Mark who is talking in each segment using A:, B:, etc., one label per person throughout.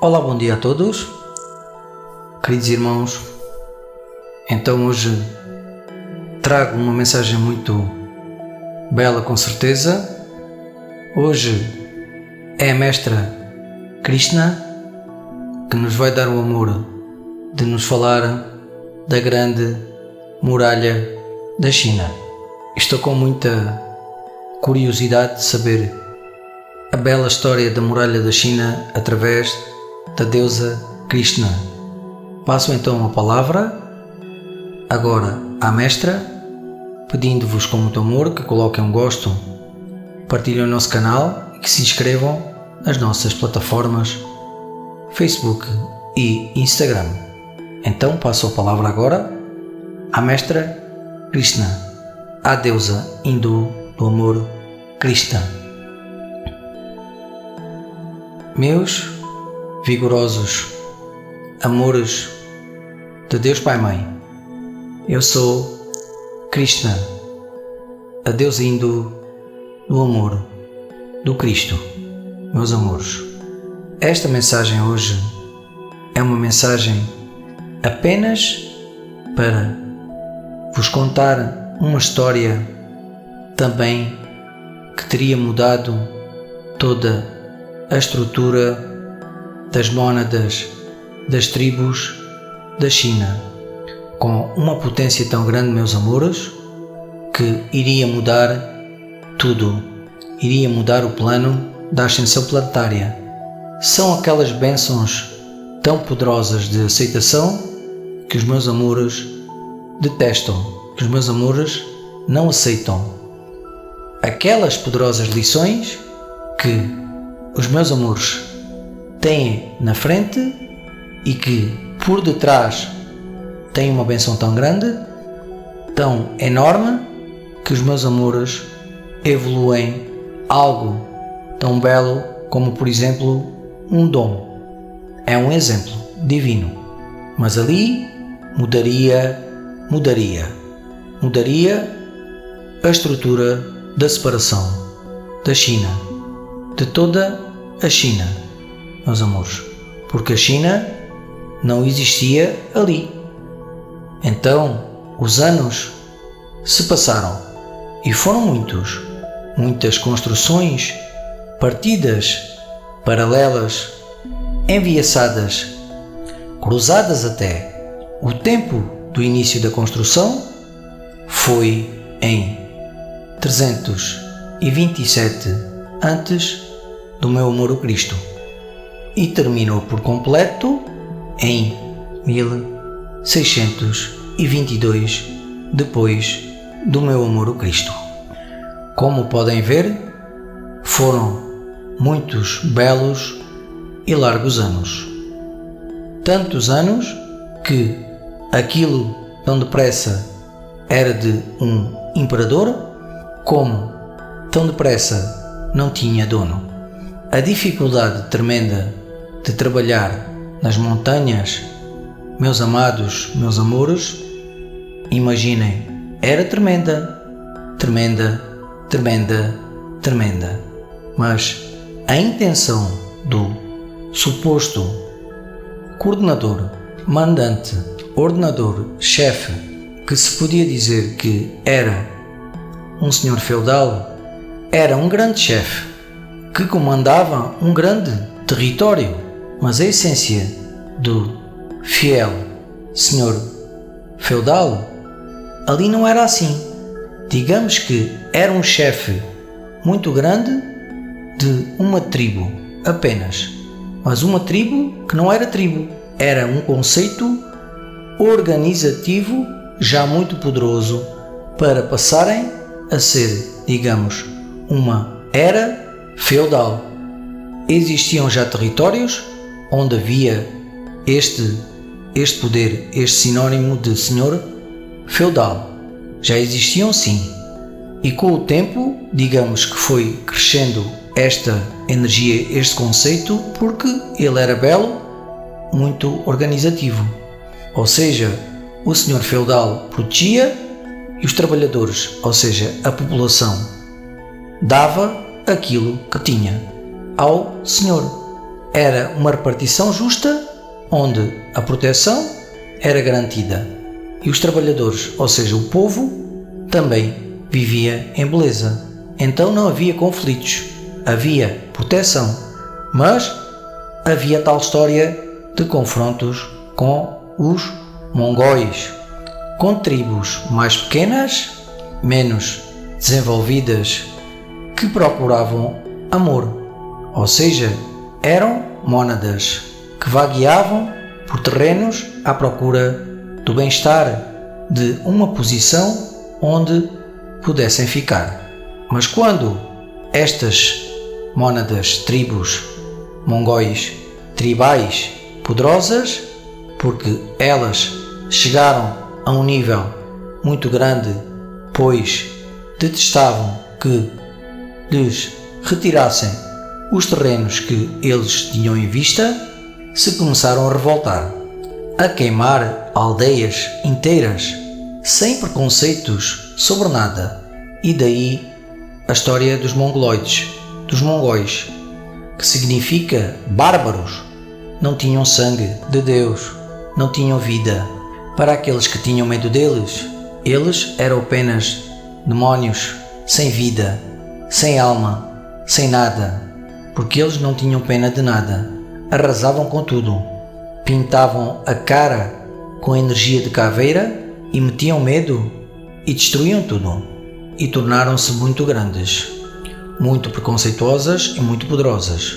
A: Olá, bom dia a todos, queridos irmãos. Então hoje trago uma mensagem muito bela, com certeza. Hoje é a Mestra Krishna que nos vai dar o amor de nos falar da grande muralha da China. Estou com muita curiosidade de saber a bela história da muralha da China através da deusa Krishna. Passo então a palavra agora à Mestra, pedindo-vos com muito amor que coloquem um gosto, partilhem o nosso canal e que se inscrevam nas nossas plataformas Facebook e Instagram. Então passo a palavra agora à Mestra Krishna, à deusa hindu do amor Krishna. Meus vigorosos amores de Deus Pai Mãe, eu sou Krishna, a deusa hindu do amor do Cristo. Meus amores, esta mensagem hoje é uma mensagem apenas para vos contar uma história também que teria mudado toda a estrutura das mônadas das tribos da China, com uma potência tão grande, meus amores, que iria mudar tudo, iria mudar o plano da ascensão planetária. São aquelas bênçãos tão poderosas de aceitação que os meus amores detestam, que os meus amores não aceitam. Aquelas poderosas lições que os meus amores têm na frente e que por detrás têm uma bênção tão grande, tão enorme, que os meus amores evoluem algo tão belo como, por exemplo, um dom. É um exemplo divino, mas ali mudaria a estrutura da separação da China, de toda a China, meus amores, porque a China não existia ali. Então os anos se passaram e foram muitas construções, partidas, paralelas, enviaçadas, cruzadas até. O tempo do início da construção foi em 327 antes do meu amor o Cristo e terminou por completo em 1622 depois do meu amor o Cristo. Como podem ver, foram muitos belos e largos anos. Tantos anos que aquilo tão depressa era de um imperador, como tão depressa não tinha dono. A dificuldade tremenda de trabalhar nas montanhas, meus amados, meus amores, imaginem, era tremenda. Mas a intenção do suposto coordenador, mandante, ordenador, chefe, que se podia dizer que era um senhor feudal, era um grande chefe que comandava um grande território, mas a essência do fiel senhor feudal ali não era assim. Digamos que era um chefe muito grande de uma tribo apenas, mas uma tribo que não era tribo, era um conceito organizativo já muito poderoso para passarem a ser, digamos, uma era feudal. Existiam já territórios onde havia este poder, este sinónimo de senhor feudal. Já existiam sim. E com o tempo, digamos que foi crescendo esta energia, este conceito, porque ele era belo, muito organizativo. Ou seja, o senhor feudal protegia e os trabalhadores, ou seja, a população, dava aquilo que tinha ao senhor. era uma repartição justa, onde a proteção era garantida e os trabalhadores, ou seja, o povo, também vivia em beleza. Então não havia conflitos, havia proteção, mas havia tal história de confrontos com os mongóis, com tribos mais pequenas, menos desenvolvidas, que procuravam amor, ou seja, eram mônadas que vagueavam por terrenos à procura do bem-estar, de uma posição onde pudessem ficar. Mas quando estas mônadas, tribos, mongóis, tribais, poderosas, porque elas chegaram a um nível muito grande, pois detestavam que lhes retirassem os terrenos que eles tinham em vista, se começaram a revoltar, a queimar aldeias inteiras, sem preconceitos sobre nada. E daí a história dos mongoloides, dos mongóis, que significa bárbaros, não tinham sangue de Deus, não tinham vida. Para aqueles que tinham medo deles, eles eram apenas demónios, sem vida, sem alma, sem nada, porque eles não tinham pena de nada, arrasavam com tudo, pintavam a cara com energia de caveira e metiam medo e destruíam tudo, e tornaram-se muito grandes, muito preconceituosas e muito poderosas.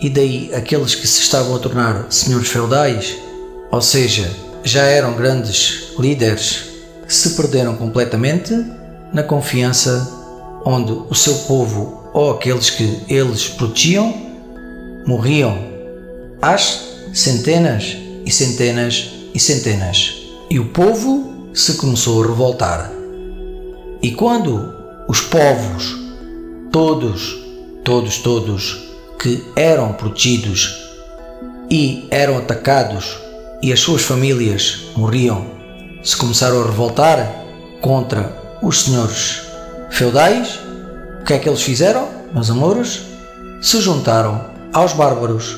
A: E daí aqueles que se estavam a tornar senhores feudais, ou seja, já eram grandes líderes, se perderam completamente na confiança, onde o seu povo ou aqueles que eles protegiam morriam às centenas e centenas e centenas, e o povo se começou a revoltar. E quando os povos, todos que eram protegidos e eram atacados e as suas famílias morriam, se começaram a revoltar contra os senhores feudais, o que é que eles fizeram, meus amores? Se juntaram aos bárbaros,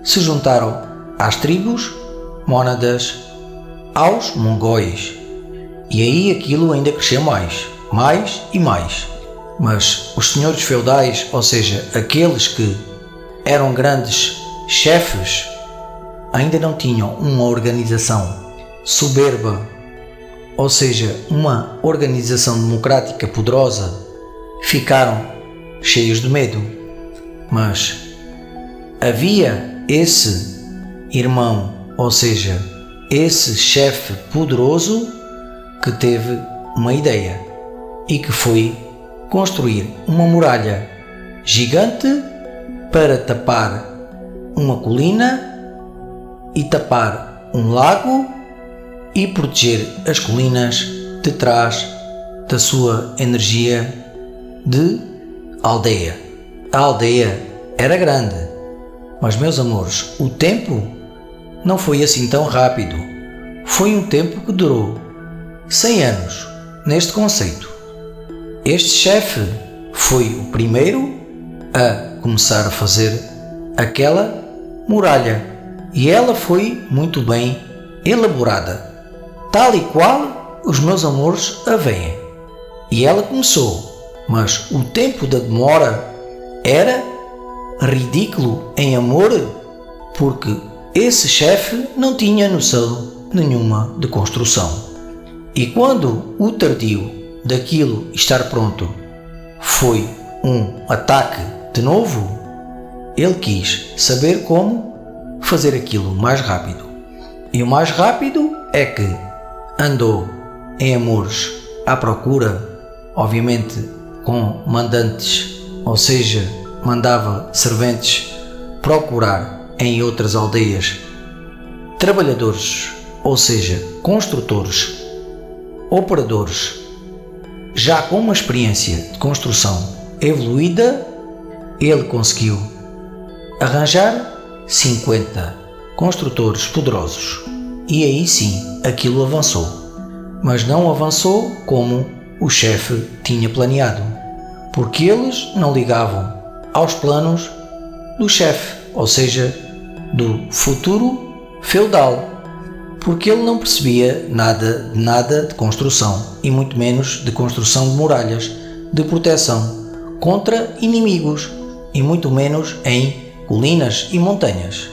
A: se juntaram às tribos mônadas, aos mongóis. E aí aquilo ainda cresceu mais e mais. Mas os senhores feudais, ou seja, aqueles que eram grandes chefes, ainda não tinham uma organização soberba, ou seja, uma organização democrática poderosa, ficaram cheios de medo. Mas havia esse irmão, ou seja, esse chefe poderoso que teve uma ideia e que foi construir uma muralha gigante para tapar uma colina e tapar um lago e proteger as colinas de trás da sua energia de aldeia. A aldeia era grande, mas, meus amores, o tempo não foi assim tão rápido. Foi um tempo que durou 100 anos neste conceito. Este chefe foi o primeiro a começar a fazer aquela muralha e ela foi muito bem elaborada, tal e qual os meus amores a veem. E ela começou, mas o tempo da demora era ridículo em amor, porque esse chefe não tinha noção nenhuma de construção. E quando o tardio daquilo estar pronto foi um ataque de novo, ele quis saber como fazer aquilo mais rápido. E o mais rápido é que andou em amores à procura, obviamente com mandantes, ou seja, mandava serventes procurar em outras aldeias trabalhadores, ou seja, construtores, operadores, já com uma experiência de construção evoluída. Ele conseguiu arranjar 50 construtores poderosos e aí sim aquilo avançou, mas não avançou como o chefe tinha planeado, porque eles não ligavam aos planos do chefe, ou seja, do futuro feudal, porque ele não percebia nada de construção, e muito menos de construção de muralhas, de proteção contra inimigos, e muito menos em colinas e montanhas.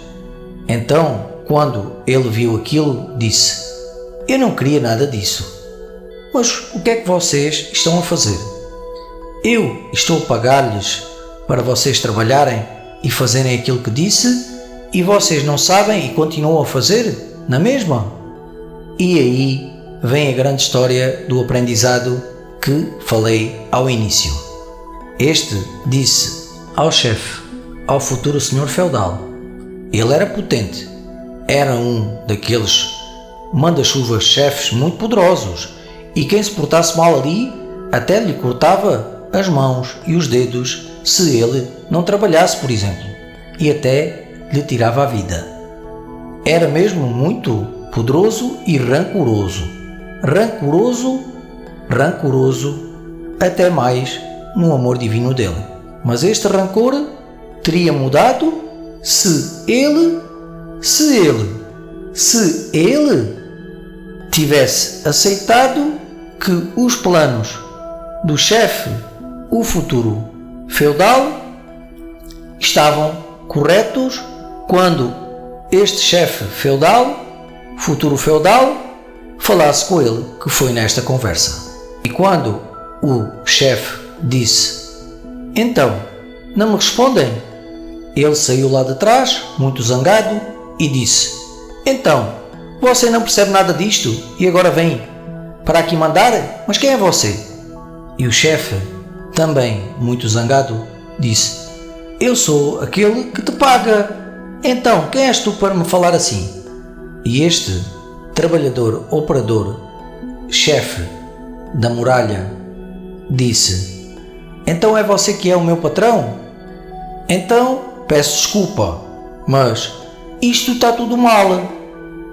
A: Então, quando ele viu aquilo, disse: eu não queria nada disso. Mas o que é que vocês estão a fazer? Eu estou a pagar-lhes para vocês trabalharem e fazerem aquilo que disse, e vocês não sabem e continuam a fazer na mesma? E aí vem a grande história do aprendizado que falei ao início. Este disse ao chefe, ao futuro senhor feudal. Ele era potente, era um daqueles manda-chuvas chefes muito poderosos, e quem se portasse mal ali até lhe cortava as mãos e os dedos se ele não trabalhasse, por exemplo, e até lhe tirava a vida. Era mesmo muito poderoso e rancoroso, até mais no amor divino dele. Mas este rancor teria mudado se ele tivesse aceitado que os planos do chefe, o futuro feudal, estavam corretos quando este chefe feudal, futuro feudal, falasse com ele, que foi nesta conversa. E quando o chefe disse: então, não me respondem? Ele saiu lá de trás, muito zangado, e disse: então, você não percebe nada disto e agora vem para aqui mandar? Mas quem é você? E o chefe, também muito zangado, disse: eu sou aquele que te paga. Então, quem és tu para me falar assim? E este trabalhador, operador, chefe da muralha, disse: então é você que é o meu patrão? Então, peço desculpa, mas isto está tudo mal.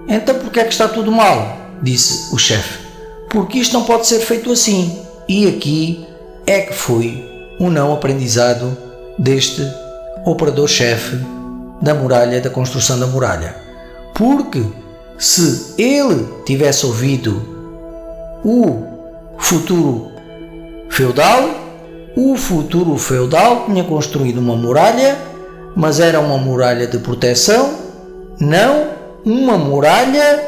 A: Então porquê é que está tudo mal? Disse o chefe. Porque isto não pode ser feito assim. E aqui é que foi o não aprendizado deste operador-chefe da muralha, da construção da muralha. Porque se ele tivesse ouvido o futuro feudal tinha construído uma muralha, mas era uma muralha de proteção, não uma muralha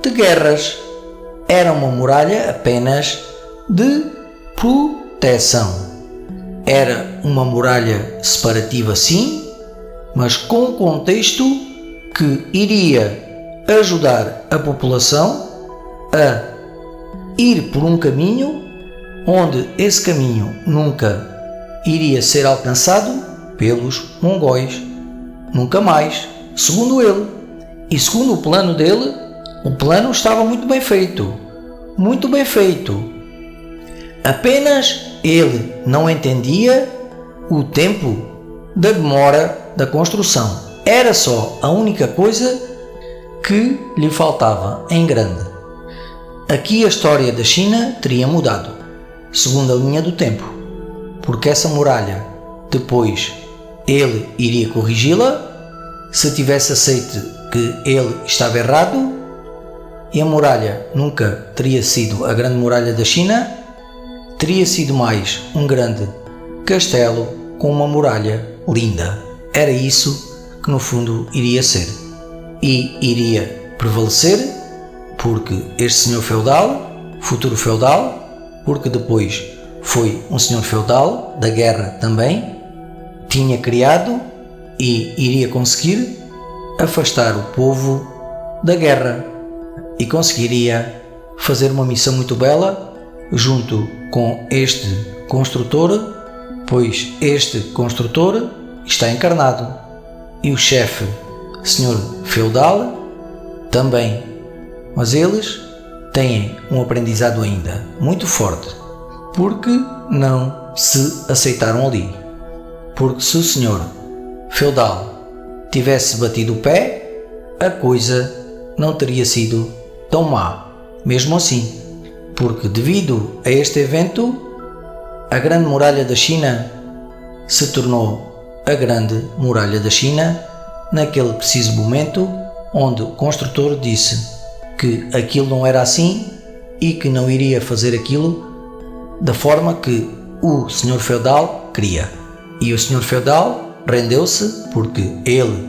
A: de guerras. Era uma muralha apenas de proteção. Era uma muralha separativa, sim, mas com contexto que iria ajudar a população a ir por um caminho onde esse caminho nunca iria ser alcançado pelos mongóis. Nunca mais, segundo ele. E segundo o plano dele, o plano estava muito bem feito. Muito bem feito. Apenas ele não entendia o tempo da demora da construção. Era só a única coisa que lhe faltava em grande. Aqui a história da China teria mudado, segundo a linha do tempo, porque essa muralha, depois ele iria corrigi-la, se tivesse aceito que ele estava errado, e a muralha nunca teria sido a grande muralha da China, teria sido mais um grande castelo com uma muralha linda. Era isso que no fundo iria ser. E iria prevalecer porque este senhor feudal, futuro feudal, porque depois foi um senhor feudal da guerra também, tinha criado e iria conseguir afastar o povo da guerra e conseguiria fazer uma missão muito bela junto com este construtor, pois este construtor está encarnado e o chefe, senhor feudal, também. Mas eles têm um aprendizado ainda muito forte, porque não se aceitaram ali. Porque se o senhor feudal tivesse batido o pé, a coisa não teria sido tão má, mesmo assim. Porque devido a este evento, a grande muralha da China se tornou a grande muralha da China, naquele preciso momento onde o construtor disse que aquilo não era assim e que não iria fazer aquilo da forma que o senhor feudal queria. E o senhor feudal rendeu-se porque ele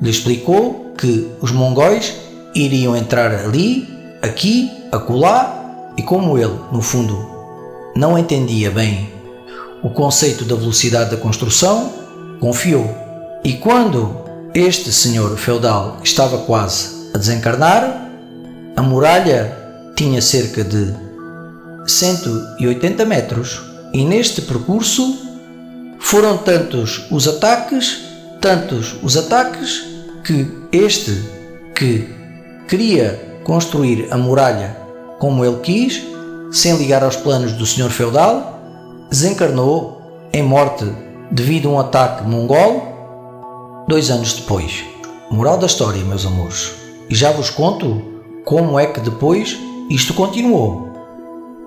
A: lhe explicou que os mongóis iriam entrar ali, aqui, acolá, e como ele, no fundo, não entendia bem o conceito da velocidade da construção, confiou. E quando este senhor feudal estava quase a desencarnar, a muralha tinha cerca de 180 metros e neste percurso foram tantos os ataques que este que queria construir a muralha como ele quis, sem ligar aos planos do senhor feudal, desencarnou em morte devido a um ataque mongol 2 anos depois. Moral da história, meus amores, e já vos conto como é que depois isto continuou.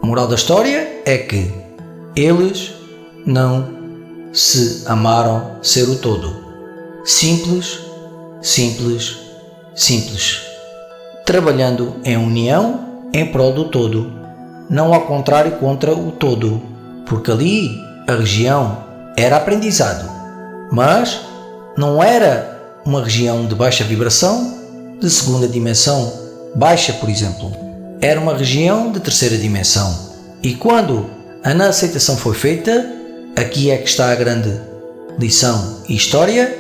A: A moral da história é que eles não se amaram ser o todo. Simples, simples, simples. Trabalhando em união em prol do todo, não ao contrário contra o todo, porque ali a região era aprendizado, mas não era uma região de baixa vibração, de segunda dimensão baixa, por exemplo. Era uma região de terceira dimensão. E quando a não aceitação foi feita, aqui é que está a grande lição e história,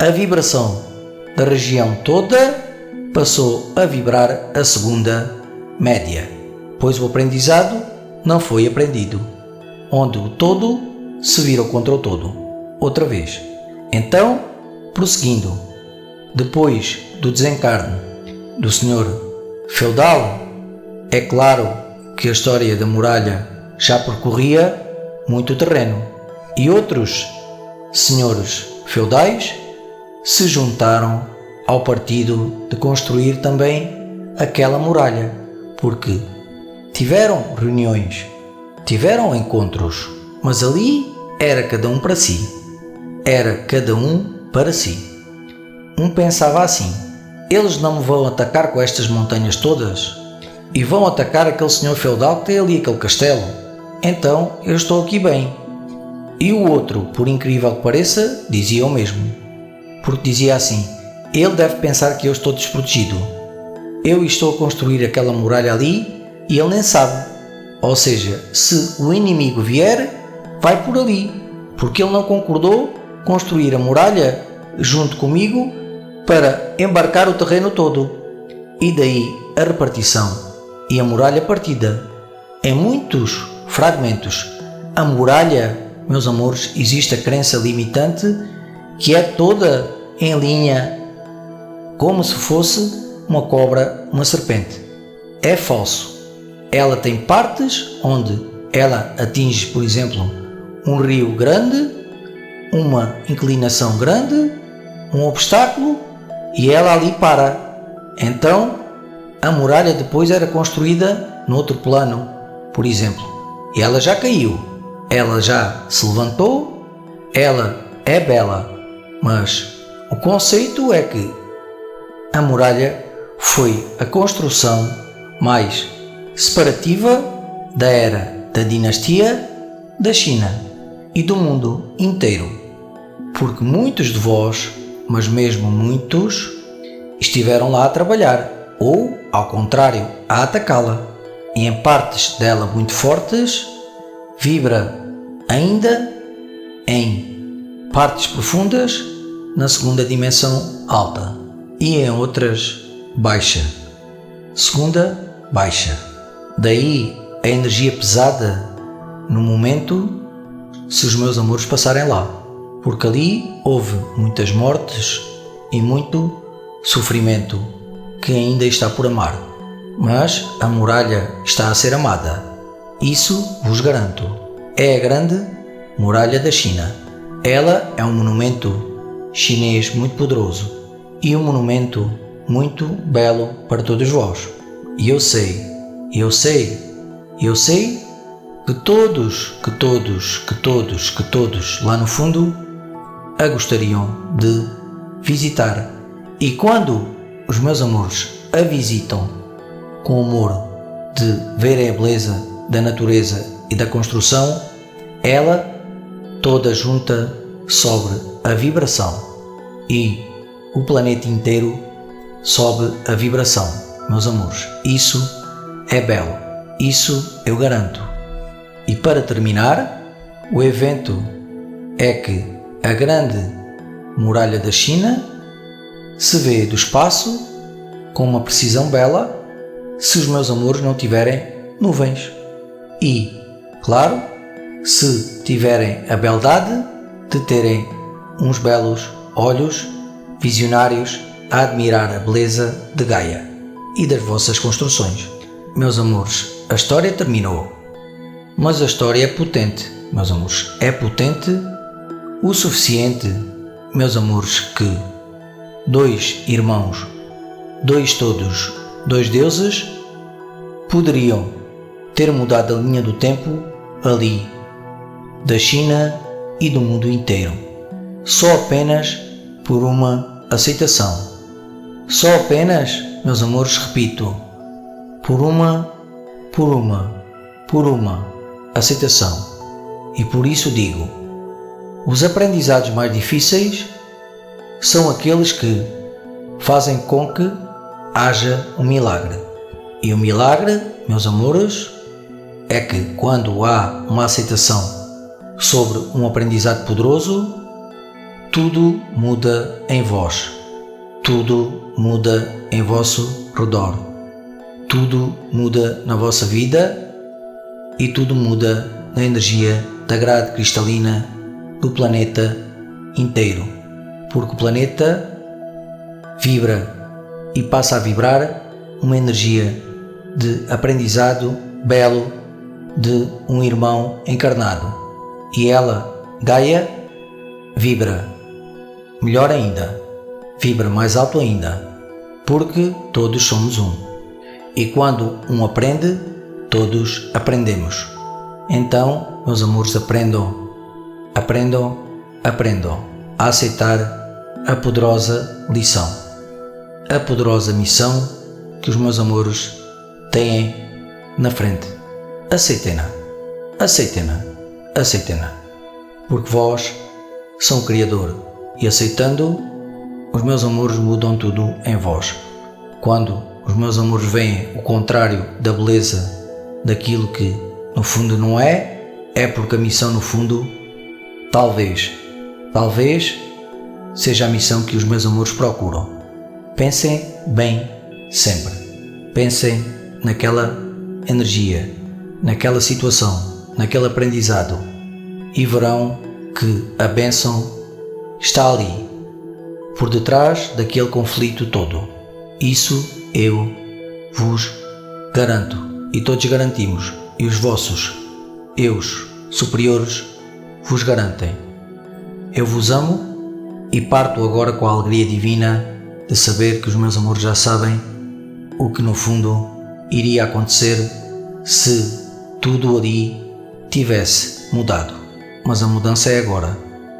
A: a vibração da região toda passou a vibrar a segunda média, pois o aprendizado não foi aprendido, onde o todo se virou contra o todo, outra vez. Então, prosseguindo, depois do desencarne do senhor feudal, é claro que a história da muralha já percorria muito terreno e outros senhores feudais se juntaram ao partido de construir também aquela muralha, porque tiveram reuniões, tiveram encontros, mas ali era cada um para si. Era cada um para si. Um pensava assim: eles não me vão atacar com estas montanhas todas e vão atacar aquele senhor feudal que tem ali aquele castelo. Então eu estou aqui bem. E o outro, por incrível que pareça, dizia o mesmo. Porque dizia assim: ele deve pensar que eu estou desprotegido. Eu estou a construir aquela muralha ali e ele nem sabe. Ou seja, se o inimigo vier, vai por ali, porque ele não concordou construir a muralha junto comigo para embarcar o terreno todo. E daí a repartição e a muralha partida em muitos fragmentos. A muralha, meus amores, existe a crença limitante que é toda em linha, como se fosse uma cobra, uma serpente. É falso. Ela tem partes onde ela atinge, por exemplo, um rio grande, uma inclinação grande, um obstáculo, e ela ali para. Então, a muralha depois era construída no outro plano, por exemplo, e ela já caiu, ela já se levantou, ela é bela, mas o conceito é que a muralha foi a construção mais separativa da era da dinastia da China e do mundo inteiro, porque muitos de vós, mas mesmo muitos, estiveram lá a trabalhar, ou, ao contrário, a atacá-la, e em partes dela muito fortes, vibra ainda em partes profundas na segunda dimensão alta e em outras baixa, segunda baixa. Daí a energia pesada no momento, se os meus amores passarem lá, porque ali houve muitas mortes e muito sofrimento que ainda está por amar, mas a muralha está a ser amada, isso vos garanto. É a grande muralha da China. Ela é um monumento chinês muito poderoso e um monumento muito belo para todos vós. E eu sei que todos lá no fundo a gostariam de visitar. E quando os meus amores a visitam com o humor de verem a beleza da natureza e da construção, ela, toda junta, sobe a vibração e o planeta inteiro sobe a vibração, meus amores. Isso é belo, isso eu garanto. E para terminar, o evento é que a grande muralha da China se vê do espaço com uma precisão bela se os meus amores não tiverem nuvens. E, claro, se tiverem a beldade de terem uns belos olhos visionários a admirar a beleza de Gaia e das vossas construções. Meus amores, a história terminou, mas a história é potente, meus amores. É potente o suficiente, meus amores, que dois irmãos, dois todos, dois deuses, poderiam ter mudado a linha do tempo ali, da China e do mundo inteiro, só apenas por uma aceitação. Só apenas, meus amores, repito, por uma aceitação. E por isso digo, os aprendizados mais difíceis são aqueles que fazem com que haja um milagre. E o milagre, meus amores, é que quando há uma aceitação sobre um aprendizado poderoso, tudo muda em vós, tudo muda em vosso redor, tudo muda na vossa vida e tudo muda na energia da grade cristalina do planeta inteiro, porque o planeta vibra e passa a vibrar uma energia de aprendizado belo de um irmão encarnado, e ela, Gaia, vibra melhor ainda, vibra mais alto ainda, porque todos somos um, e quando um aprende, todos aprendemos. Então, meus amores, aprendam a aceitar a poderosa lição, a poderosa missão que os meus amores têm na frente. Aceitem-na, porque vós são o Criador, e aceitando, os meus amores mudam tudo em vós. Quando os meus amores veem o contrário da beleza daquilo que no fundo não é, é porque a missão no fundo talvez seja a missão que os meus amores procuram. Pensem bem sempre. Pensem naquela energia, naquela situação, naquele aprendizado, e verão que a bênção está ali, por detrás daquele conflito todo. Isso eu vos garanto, e todos garantimos, e os vossos eus superiores vos garantem. Eu vos amo e parto agora com a alegria divina de saber que os meus amores já sabem o que no fundo iria acontecer se tudo ali tivesse mudado. Mas a mudança é agora,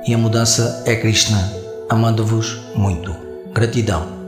A: e a mudança é Krishna, amando-vos muito. Gratidão.